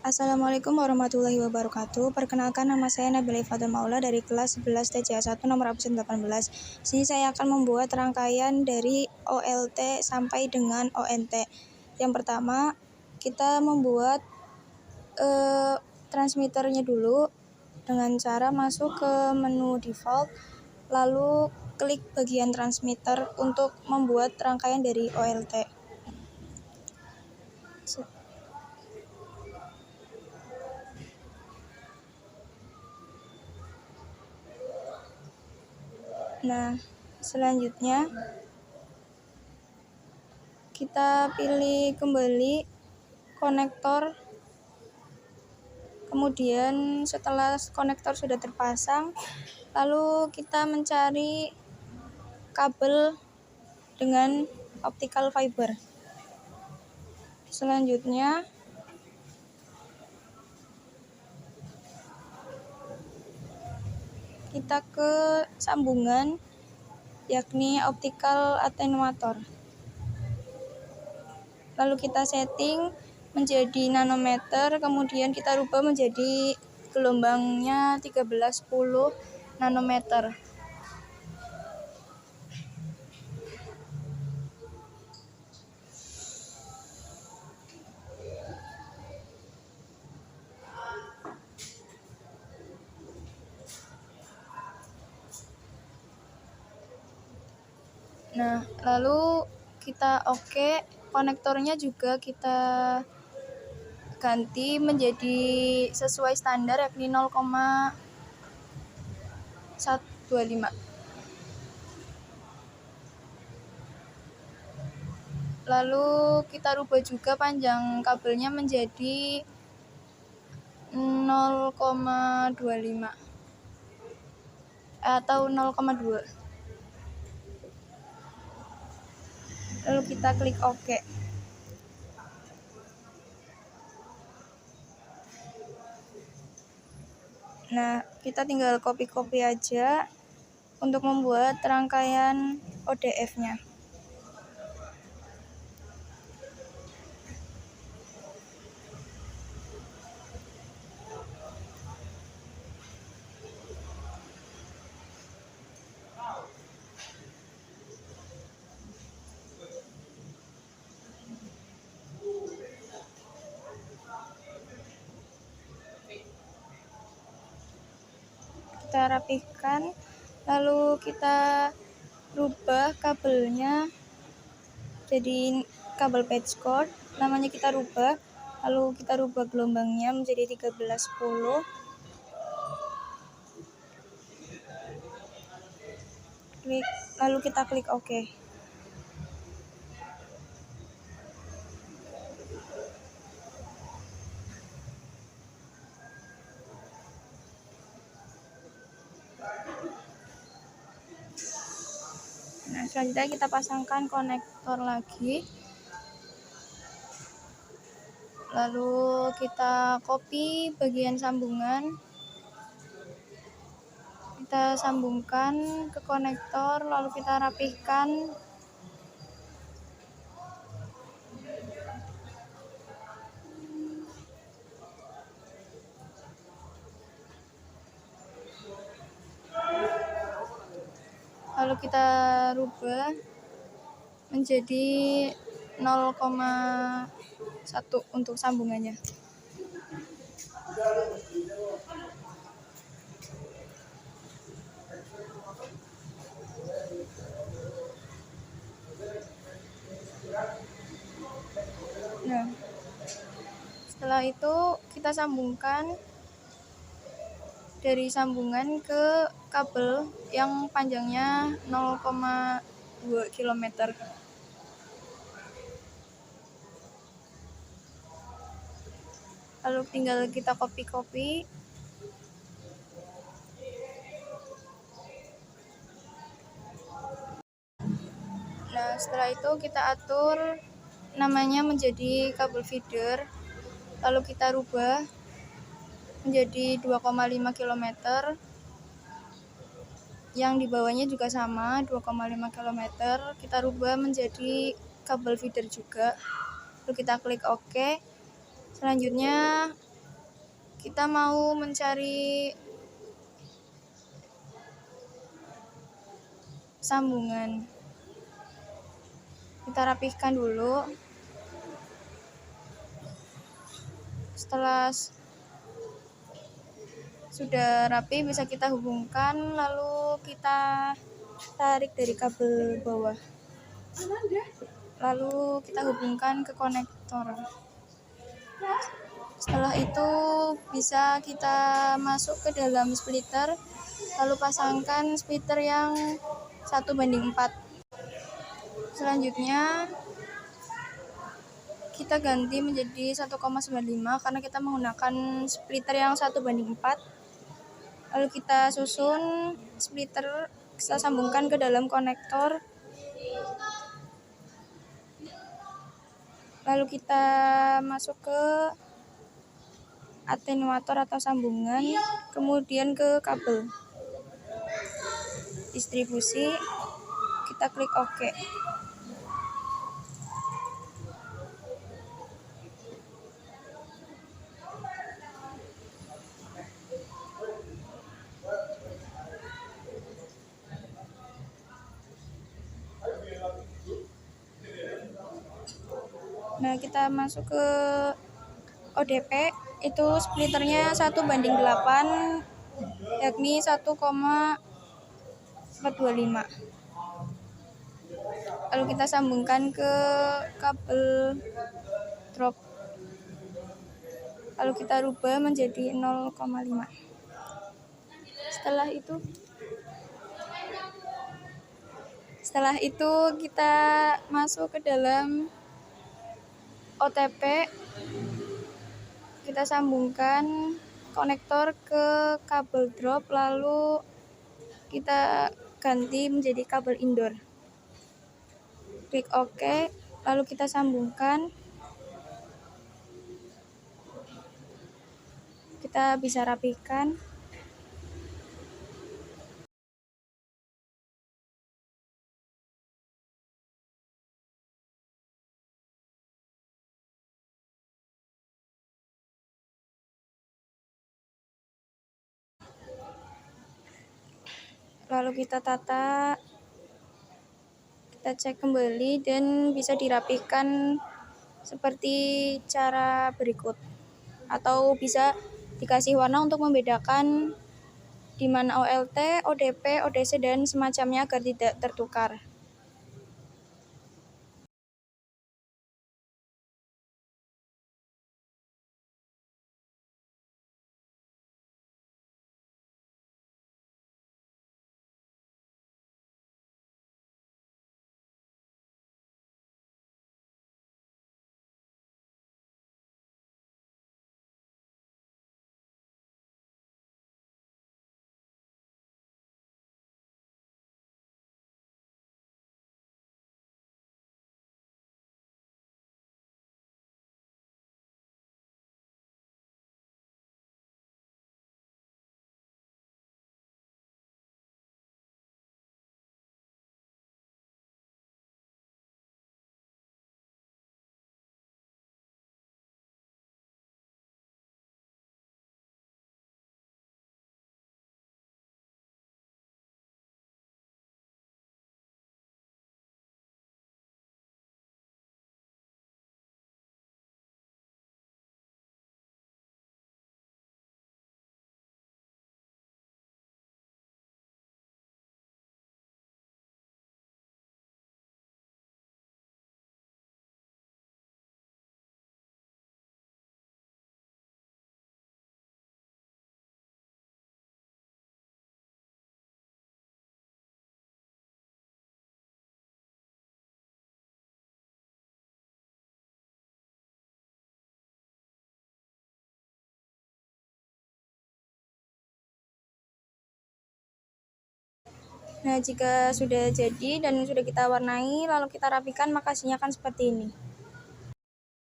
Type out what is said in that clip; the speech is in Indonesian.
Assalamualaikum warahmatullahi wabarakatuh. Perkenalkan, nama saya Nabila Fatul Maula dari kelas 11 TCA 1 nomor absen 18. Sini saya akan membuat rangkaian dari OLT sampai dengan ONT. Yang pertama, kita membuat transmitternya dulu dengan cara masuk ke menu default, lalu klik bagian transmitter untuk membuat rangkaian dari OLT. Nah, selanjutnya kita pilih kembali konektor. Kemudian setelah konektor sudah terpasang, lalu kita mencari kabel dengan optical fiber. Selanjutnya kita ke sambungan, yakni optical attenuator. Lalu kita setting menjadi nanometer, kemudian kita rubah menjadi gelombangnya 1310 nanometer. Nah, lalu kita konektornya juga kita ganti menjadi sesuai standar, yakni 0,125. Lalu kita rubah juga panjang kabelnya menjadi 0,25 atau 0,2. Lalu kita klik OK. Nah, kita tinggal copy aja untuk membuat rangkaian ODF-nya. Kita rapihkan, lalu kita rubah kabelnya jadi kabel patch cord, namanya kita rubah, lalu kita rubah gelombangnya menjadi 1310. Lalu kita klik OK. Nah, selanjutnya kita pasangkan konektor lagi. Lalu kita copy bagian sambungan. Kita sambungkan ke konektor, lalu kita rapihkan. Lalu kita rubah menjadi 0,1 untuk sambungannya. Nah, setelah itu kita sambungkan dari sambungan ke kabel yang panjangnya 0,2 km. Lalu tinggal kita copy. Nah, setelah itu kita atur namanya menjadi kabel feeder. Lalu kita rubah menjadi 2,5 km. Yang di bawahnya juga sama, 2,5 km. Kita rubah menjadi kabel feeder juga. Lalu kita klik OK. Selanjutnya Kita mau mencari sambungan. Kita rapihkan dulu. Setelah sudah rapi, bisa kita hubungkan, lalu kita tarik dari kabel bawah, lalu kita hubungkan ke konektor. Setelah itu bisa kita masuk ke dalam splitter, lalu pasangkan splitter yang 1:4. Selanjutnya kita ganti menjadi 1,95 karena kita menggunakan splitter yang 1:4. Lalu kita susun splitter, kita sambungkan ke dalam konektor. Lalu kita masuk ke atenuator atau sambungan, kemudian ke kabel distribusi, kita klik OK. Nah, kita masuk ke ODP, itu splitternya 1:8, yakni 1,425. Lalu kita sambungkan ke kabel drop, lalu kita rubah menjadi 0,5. Setelah itu kita masuk ke dalam OTP, kita sambungkan konektor ke kabel drop, lalu kita ganti menjadi kabel indoor. Klik OK, lalu kita sambungkan. Kita bisa rapikan. Lalu kita tata, kita cek kembali dan bisa dirapikan seperti cara berikut, atau bisa dikasih warna untuk membedakan di mana OLT, ODP, ODC dan semacamnya agar tidak tertukar. Nah, jika sudah jadi dan sudah kita warnai, lalu kita rapikan, maka hasilnya akan seperti ini.